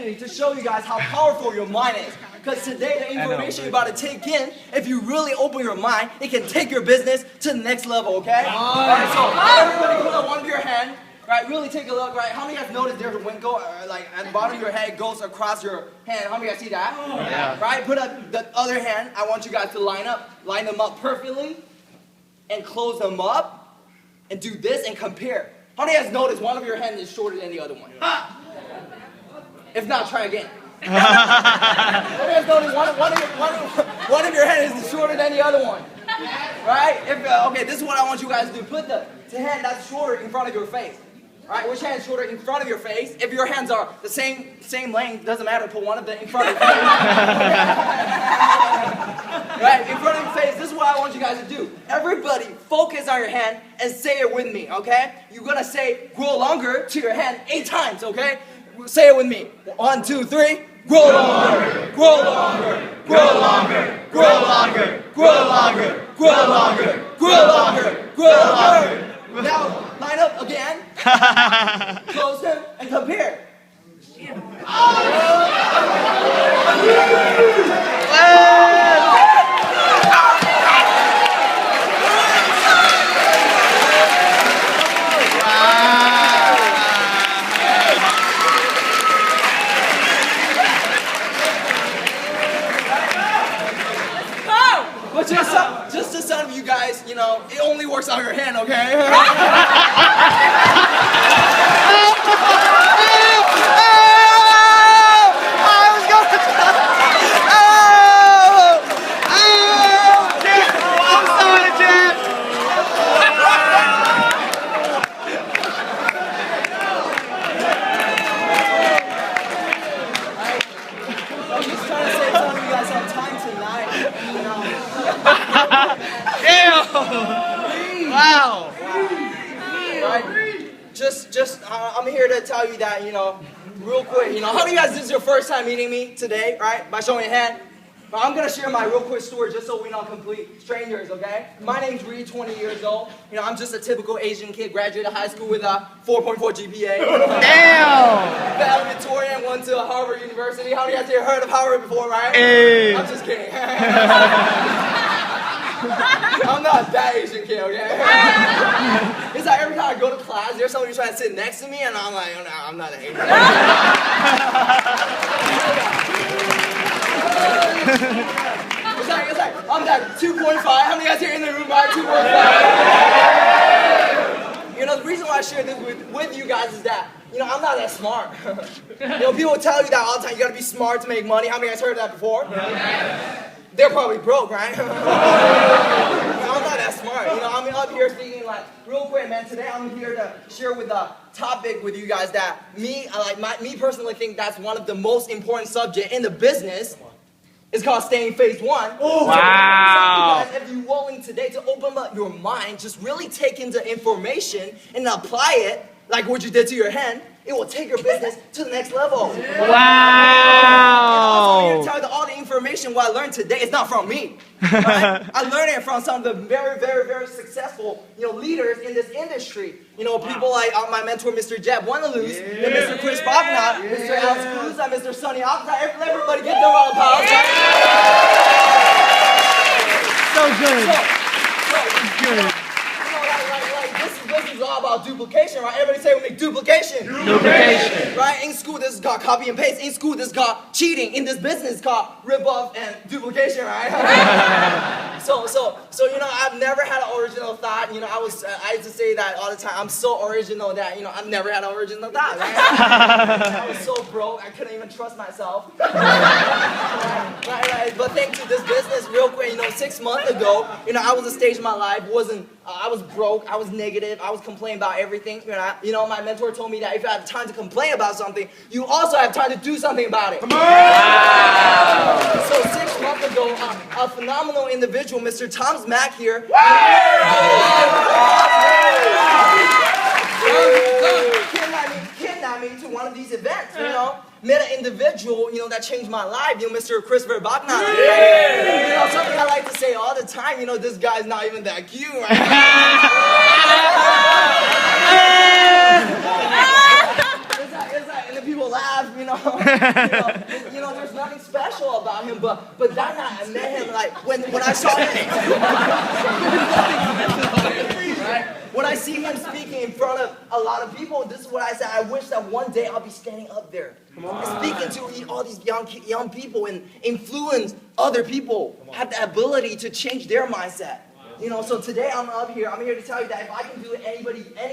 opportunity to show you guys how powerful your mind is. Because today, the information you're about to take in, if you really open your mind, it can take your business to the next level, okay? Alright, so everybody put up one of your hand, right? Really take a look, right? How many of you guys noticed there's a window, like at the bottom of your head, goes across your hand? How many of you guys see that? Yeah. Right? Put up the other hand. I want you guys to line them up perfectly, and close them up, and do this and compare. How many of you guys noticed one of your hands is shorter than the other one? If not, try again. How many of you guys noticed one of your hands is shorter than the other one? Right? Okay, this is what I want you guys to do. Put the hand that's shorter in front of your face. Right? Which hand is shorter in front of your face? If your hands are the same length, doesn't matter. Put one of them in front of your face. Right? In front of your face. This is what I want you guys to do. Everybody, focus on your hand and say it with me. Okay? You're gonna say "grow longer" to your hand 8 times. Okay? Say it with me. 1, 2, 3. Grow longer. Grow longer. Grow longer. Grow longer. Grow longer. Grow longer. Grow longer. Grow longer. Now, line up again. Close them and compare. But just to some of you guys, you know, it only works on your hand, okay? Wow! Right? I'm here to tell you that, you know, real quick, you know, how many of you guys, this is your first time meeting me today, right? By showing your hand. But I'm going to share my real quick story just so we're not complete strangers, okay? My name's Reed, 20 years old. You know, I'm just a typical Asian kid, graduated high school with a 4.4 GPA. Damn! Valedictorian, went to Harvard University. How many of you guys heard of Harvard before, right? Hey. I'm just kidding. I'm not that Asian kid, okay? It's like every time I go to class, there's somebody trying to sit next to me, and I'm like, oh, no, I'm not an Asian kid. It's like, I'm that 2.5. How many guys here in the room are 2.5? You know, the reason why I share this with you guys is that, you know, I'm not that smart. You know, people tell you that all the time. You gotta be smart to make money. How many guys heard that before? Yeah. They're probably broke, right? I'm not that smart. You know, I'm up here speaking like real quick, man. Today I'm here to share with the topic with you guys that me personally think that's one of the most important subject in the business. It's called staying phase 1. Oh, wow. So if you're willing today to open up your mind, just really take in the information and apply it like what you did to your hand, it will take your business to the next level. Yeah. Wow. And also, I'm here to tell you that all the information what I learned today is not from me. Right? I learned it from some of the very, very, very successful, you know, leaders in this industry. You know, people like my mentor, Mr. Jeb Wanaloose, and Mr. Chris Bogna, Mr. Alex Cruz, and Mr. Sonny Alcott. Everybody get their round of applause. So good. Good. This is all about duplication, right? Everybody say with me, duplication. Duplication. Right? In school, this is called copy and paste. In school, this is called cheating. In this business, it's called rip-off and duplication, right? So, you know, I've never had an original thought. You know, I used to say that all the time. I'm so original that, you know, I've never had an original thought, right? I was so broke, I couldn't even trust myself. Right. But thanks to this business, real quick, you know, 6 months ago, you know, I was at a stage in my life, I was broke, I was negative, I was complaining about everything. You know, my mentor told me that if you have time to complain about something, you also have time to do something about it. Come on! Wow. So 6 months ago, a phenomenal individual, Mr. Thomas Mack here, kidnapped me to one of these events, you know. Met an individual, you know, that changed my life, you know, Mr. Christopher Bogna. You know, something I like to say all the time, you know, this guy's not even that cute, right? It's like, and then people laugh, there's nothing special about him, but that night I met him, like, when I saw him, right? When I see him speaking in front of a lot of people, this is what I said, I wish that one day I'll be standing up there, speaking to all these young people and influence other people, have the ability to change their mindset. So today I'm here to tell you that if I can do it, any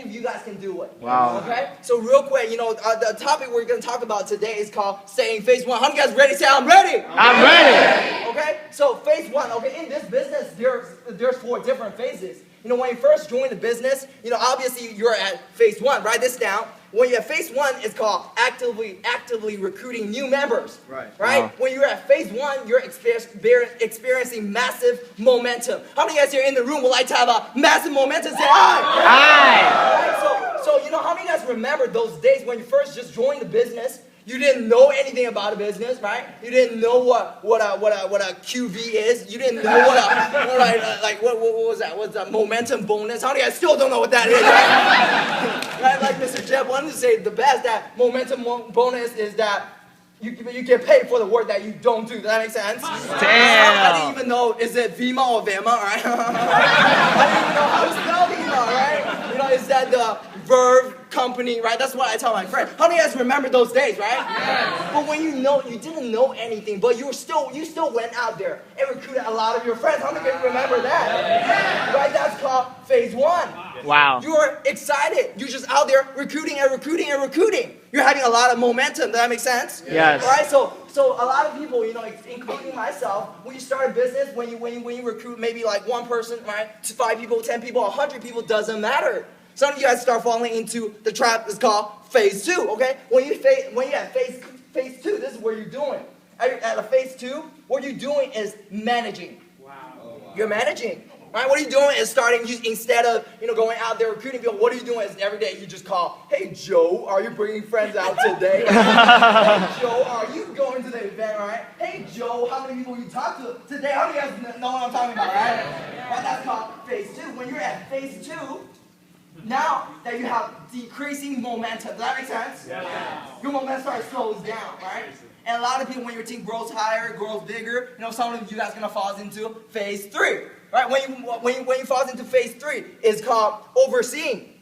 of you guys can do it. Wow. Okay? So real quick, the topic we're going to talk about today is called Staying Phase 1. How many guys ready? Say, I'm ready. I'm ready. Okay? So phase 1, okay, in this business, there's 4 different phases. When you first join the business, obviously you're at phase 1. Write this down. When you're at phase 1, it's called actively recruiting new members. Right? Wow. When you're at phase 1, you're experiencing massive momentum. How many guys here in the room would like to have a massive momentum? Say aye. Aye. Right? So how many guys remember those days when you first just joined the business? You didn't know anything about a business, right? You didn't know what a QV is. You didn't know what was that? What's that? Momentum bonus? How many guys still don't know what that is, right? Right? Like Mr. Jeb wanted to say the best, that momentum bonus is that you get paid for the work that you don't do. Does that make sense? Damn. I didn't even know, is it Vima or Vema, right? I didn't even know how to spell Vima, right? Is that the verb company, right? That's what I tell my friends. How many of you guys remember those days, right? Yes. But when you didn't know anything, but you still went out there and recruited a lot of your friends. How many of you remember that? Yes. Right? That's called phase 1. Wow. You're excited. You're just out there recruiting. You're having a lot of momentum. Does that make sense? Yes. Right? So a lot of people, including myself, when you start a business, when you recruit maybe like 1 person, right, to 5 people, 10 people, 100 people, doesn't matter. Some of you guys start falling into the trap that's called phase 2. Okay? When you at phase 2, this is what you're doing. At a phase 2, what you're doing is managing. Wow. You're managing. Right? What are you doing is instead of going out there recruiting people, what are you doing is every day you just call, hey Joe, are you bringing friends out today? Hey Joe, are you going to the event, right? Hey Joe, how many people you talk to today? How many of you guys know what I'm talking about, right? Right? That's called phase 2. When you're at phase 2, now that you have decreasing momentum, does that make sense? Yeah. Your momentum slows down, right? And a lot of people, when your team grows higher, grows bigger, some of you guys are gonna fall into phase 3. Right? When you fall into phase 3, it's called overseeing.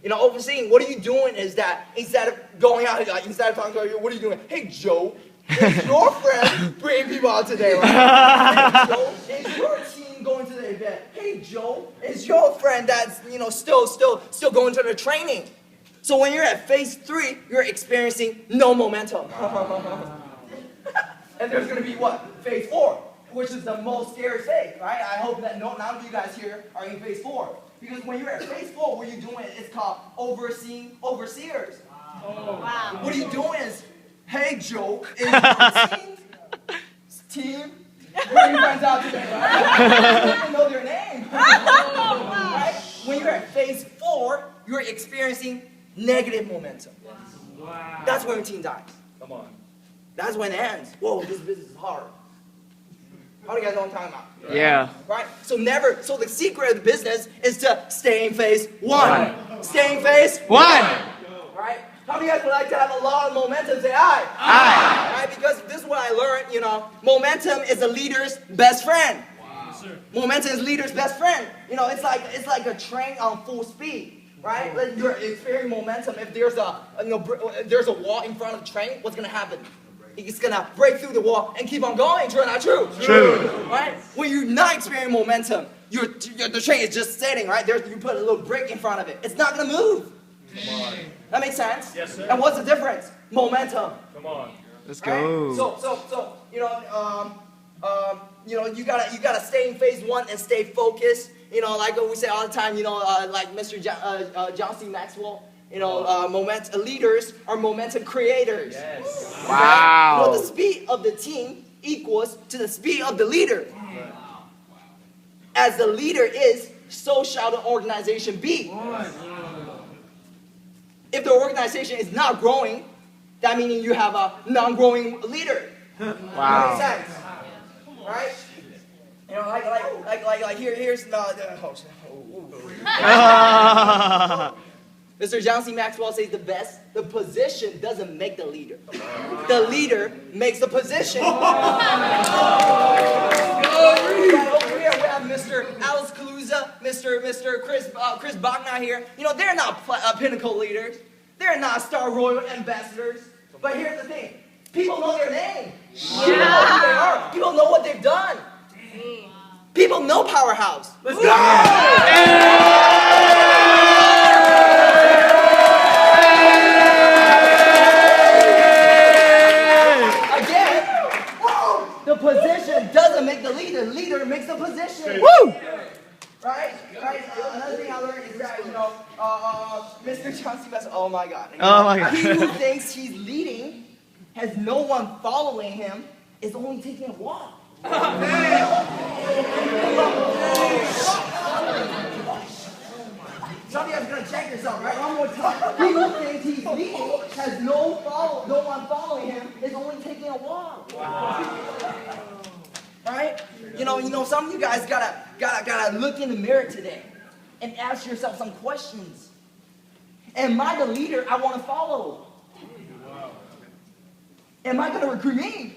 Overseeing. What are you doing is that instead of going out, instead of talking to you, what are you doing? Hey Joe, is your friend bringing people out today, right? Hey Joe, is your team going to the event? Hey Joe, is your friend that's still going to the training? So when you're at phase 3, you're experiencing no momentum. And there's gonna be what? Phase 4. Which is the most scary phase, right? I hope that none of you guys here are in phase 4. Because when you're at phase 4, what you're doing is called overseeing overseers. Wow. What are you doing is, hey Joe, is your team bringing friends out today, right? You don't even know their name. Right? When you're at phase 4, you're experiencing negative momentum. Wow. That's when your team dies. Come on. That's when it ends. Whoa, this business is hard. How do you guys know what I'm talking about? Yeah. Right? So the secret of the business is to stay in phase 1. Stay in phase 1. Right? How many of you guys would like to have a lot of momentum? Say aye. Aye. Right? Because this is what I learned, momentum is a leader's best friend. Wow. Momentum is leader's best friend. It's like a train on full speed. Right? Like you're experiencing momentum. If there's a wall in front of the train, what's gonna happen? It's gonna break through the wall and keep on going. True or not true? True. Right? When you're not experiencing momentum, the train is just sitting, right? You put a little brick in front of it. It's not gonna move. Come on. That makes sense? Yes, sir. And what's the difference? Momentum. Come on. Let's Right? go. So you gotta stay in phase 1 and stay focused. Like we say all the time. Like Mr. John C. Maxwell. Leaders are momentum creators. Yes. Wow. The speed of the team equals to the speed of the leader. As the leader is, so shall the organization be. If the organization is not growing, that means you have a non-growing leader. Wow. That makes sense, right? Here's Mr. John C. Maxwell says the best, the position doesn't make the leader. The leader makes the position. Over here we have Mr. Alex Kaluza, Mr. Chris Bachner here. You know, they're not pinnacle leaders. They're not Star Royal ambassadors. But here's the thing. People know their name. People know who they are. People know what they've done. People know Powerhouse. Let's go! Again, the position doesn't make the leader. The leader makes the position. Woo! Right? Another thing I learned is that, Mr. John C. Maxwell, oh my God. Oh my God. He who thinks he's leading has no one following him is only taking a walk. Some of you guys are going to check yourself, right? One more time. He who thinks he's leading has no one following him is only taking a walk. Right? You know, some of you guys gotta look in the mirror today and ask yourself some questions. Am I the leader I want to follow? Am I going to recruit me?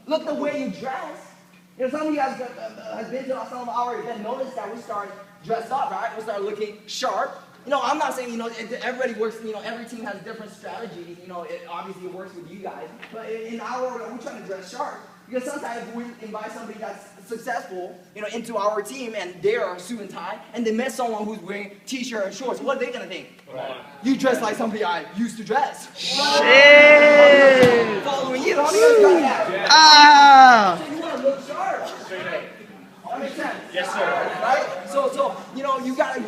Look the way you dress. You know, some of you guys have been to some of our events. Notice that we started dressed up, right? We started looking sharp. You know, I'm not saying, everybody works, every team has different strategies. It obviously works with you guys. But in our world, we're trying to dress sharp. Because sometimes we invite somebody that's successful, into our team, and they are a suit and tie, and they met someone who's wearing t-shirt and shorts. What are they gonna think? Right. You dress like somebody I used to dress. Shit! Following you, how many of you got that? Ah! So you wanna look sharp. That makes sense. Yes, sir. Right? So you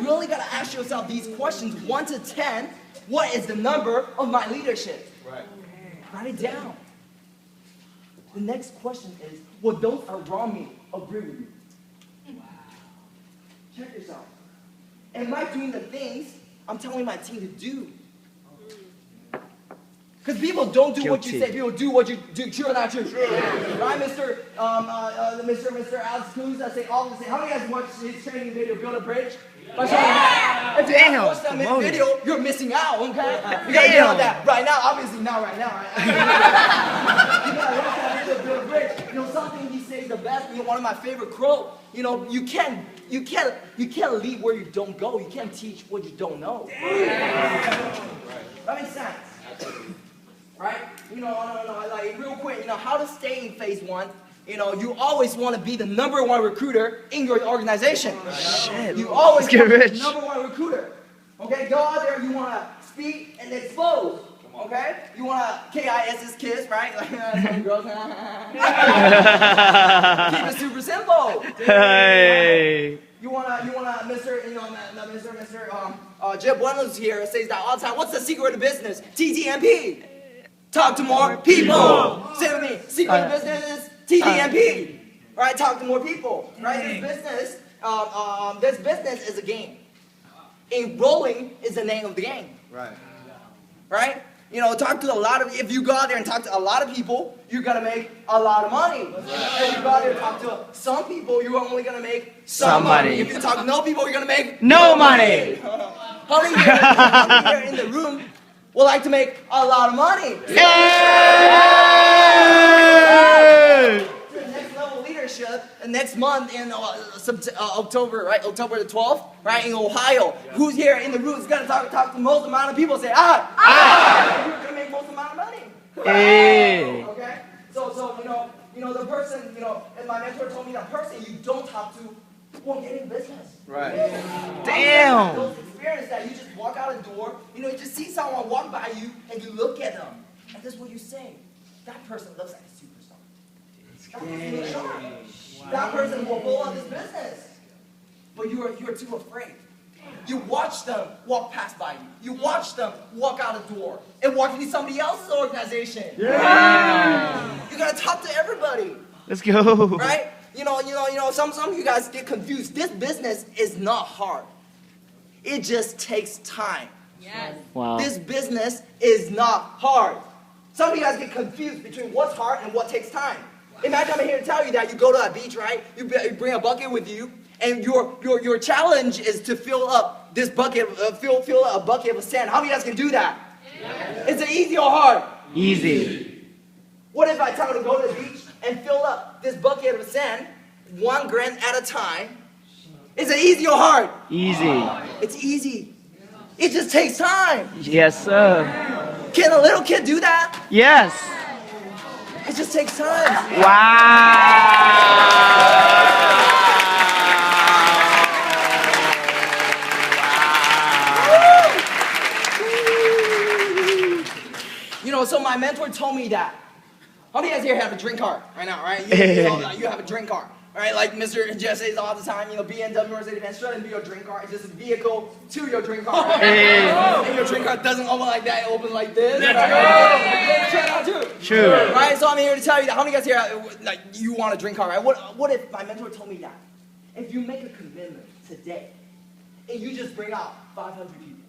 really gotta ask yourself these questions: 1 to 10. What is the number of my leadership? Right. Write it down. The next question is, will those around me agree with you? Wow. Check yourself. Am I doing the things I'm telling my team to do? Because people don't do what you say, people do what you do. True or not true? True. Right, Mr. Alex Kaluza say all the same. How many of you guys watched his training video, Build a Bridge? Yeah. If you haven't watched that video, you're missing out, okay? You gotta get on that right now. Obviously not right now, right? You gotta watch that video, Build a Bridge. Something he says the best, one of my favorite quotes, you can't lead where you don't go. You can't teach what you don't know. That makes sense. Right? Like real quick, how to stay in phase 1. You always want to be the #1 recruiter in your organization. Shit. You always Let's get want to be rich. the #1 recruiter. Okay, go out there, you want to speak and expose. Okay? You want to kiss, right? Like some girls. Keep it super simple. Hey. You wanna, Mr. Jeb Buenos here says that all the time. What's the secret of business? TTMP. Talk to more people. Say with me. Secret of business is TTMP. Right? Talk to more people. Right? This business is a game. Enrolling is the name of the game. Right. Right? Talk to if you go out there and talk to a lot of people, you're going to make a lot of money. If you go out there and talk to some people, you're only going to make some money. If you talk to no people, you're going to make No money. How many here in the room would like to make a lot of money? Hey! Next level leadership, and next month in October, right? October the 12th, right? In Ohio. Who's here in the room is going to talk to the most amount of people? Say, I. You're going to make most amount of money. Hey. Okay? So the person, and my mentor told me that person you don't talk to won't get in business. Right. Damn. Those experiences that you just walk out a door, you just see someone walk by you and you look at them. And this is what you say. That person looks like a superstar. That person will blow up this business. But you are too afraid. You watch them walk past by you. You watch them walk out a door and walk into somebody else's organization. Yeah. You gotta talk to everybody. Let's go. Right? Some of you guys get confused. This business is not hard. It just takes time. Yes. Wow. This business is not hard. Some of you guys get confused between what's hard and what takes time. Imagine I'm here to tell you that you go to a beach, right? You bring a bucket with you, and your challenge is to fill up this bucket, fill a bucket of sand. How many of you guys can do that? Yeah. Is it easy or hard? Easy. What if I tell you to go to the beach and fill up this bucket of sand 1 gram at a time? Is it easy or hard? Easy. It's easy. It just takes time. Yes, sir. Can a little kid do that? Yes. It just takes time. You know, so my mentor told me that. How many of you guys here have a drink car right now, right? You have a drink car, right? Like Mr. Jeff says all the time, you know, BMW, Mercedes-Benz shouldn't be your drink car. It's just a vehicle to your drink car, right? And your drink car doesn't open like that, it opens like this. Right? Try it out too. True. Right? So I'm here to tell you that. How many of you guys here, like, you want a drink car, right? What if my mentor told me that? If you make a commitment today, and you just bring out 500 people,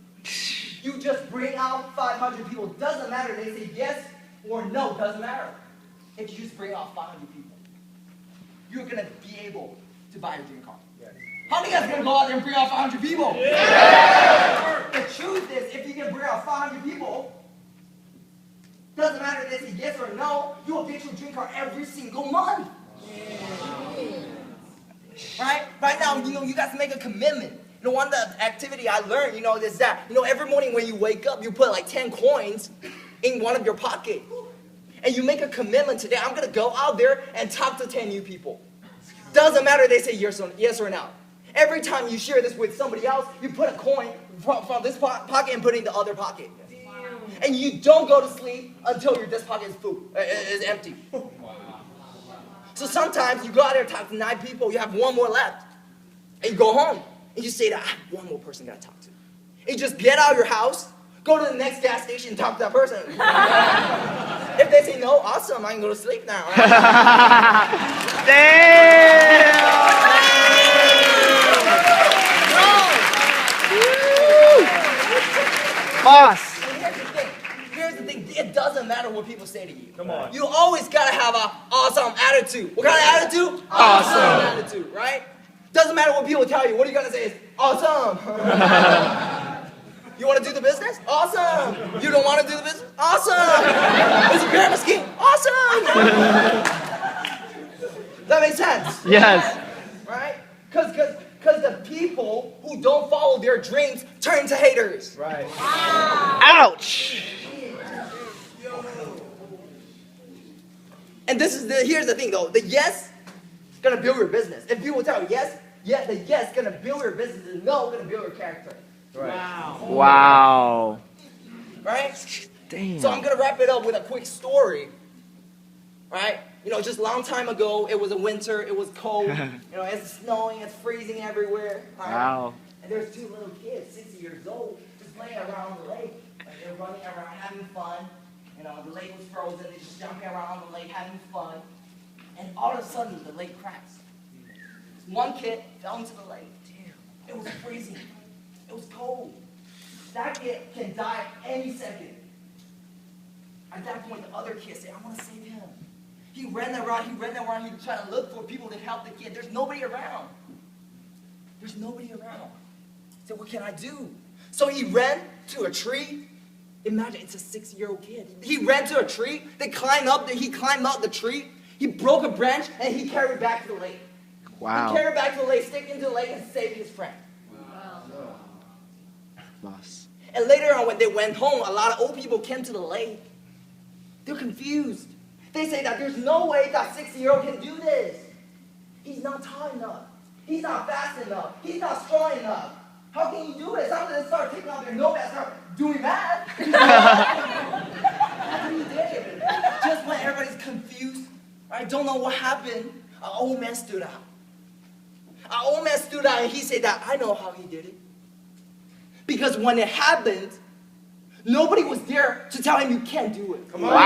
you just bring out 500 people. Doesn't matter. They say yes or no. Doesn't matter. If you just bring out 500 people, you're going to be able to buy your dream car. Yes. How many of you guys going to go out there and bring out 500 people? Yeah. The truth is, if you can bring out 500 people, doesn't matter if they say yes or no, you will get your dream car every single month. Yeah. Right? Right now, you know, you guys make a commitment. You know, one of the activity I learned, you know, is that, you know, every morning when you wake up, you put like 10 coins in one of your pockets. And you make a commitment today, I'm going to go out there and talk to 10 new people. Doesn't matter if they say yes or no. Every time you share this with somebody else, you put a coin from this pocket and put it in the other pocket. And you don't go to sleep until this pocket is empty. So sometimes you go out there and talk to 9 people, you have 1 more left. And you go home. And you say that I have 1 more person I got to talk to. And you just get out of your house, go to the next gas station and talk to that person. If they say no, awesome, I can go to sleep now. Right? Damn! Boss. Here's the thing. It doesn't matter what people say to you. Come on. You always got to have an awesome attitude. What kind of attitude? Awesome attitude, right? Doesn't matter what people tell you. What are you going to say? Is awesome. You want to do the business? Awesome. You don't want to do the business? Awesome. Is your pyramid scheme? Awesome. That makes sense? Yes. Right? Because the people who don't follow their dreams turn into haters. Right. Ouch. And here's the thing though. The yes is going to build your business. If people tell you yes, the yes is going to build your business. The no is going to build your character. Right. Wow. Right? Damn. So I'm going to wrap it up with a quick story. Right? You know, just a long time ago, it was a winter, it was cold. You know, it's snowing, it's freezing everywhere. Right? Wow. And there's 2 little kids, 6 years old, just playing around the lake. Like they're running around, having fun. You know, the lake was frozen, they're just jumping around the lake, having fun. And all of a sudden, the lake cracks. 1 kid fell into the lake. It was freezing. It was cold. That kid can die any second. At that point, the other kid said, I want to save him. He ran around, he tried to look for people to help the kid. There's nobody around. There's nobody around. He said, what can I do? So he ran to a tree. Imagine, it's a 6-year-old kid. He ran to a tree, he climbed up the tree, he broke a branch, and he carried it back to the lake. Wow. He carried it back to the lake, stick into the lake, and saved his friend. Boss. And later on, when they went home, a lot of old people came to the lake. They're confused. They say that there's no way that 6-year-old can do this. He's not tall enough. He's not fast enough. He's not strong enough. How can you do it? Some of them start taking out their notepad and start doing math. That's what he did. Just when everybody's confused, I don't know what happened, an old man stood out. An old man stood out and he said that, I know how he did it. Because when it happened, nobody was there to tell him you can't do it. Come on. Wow!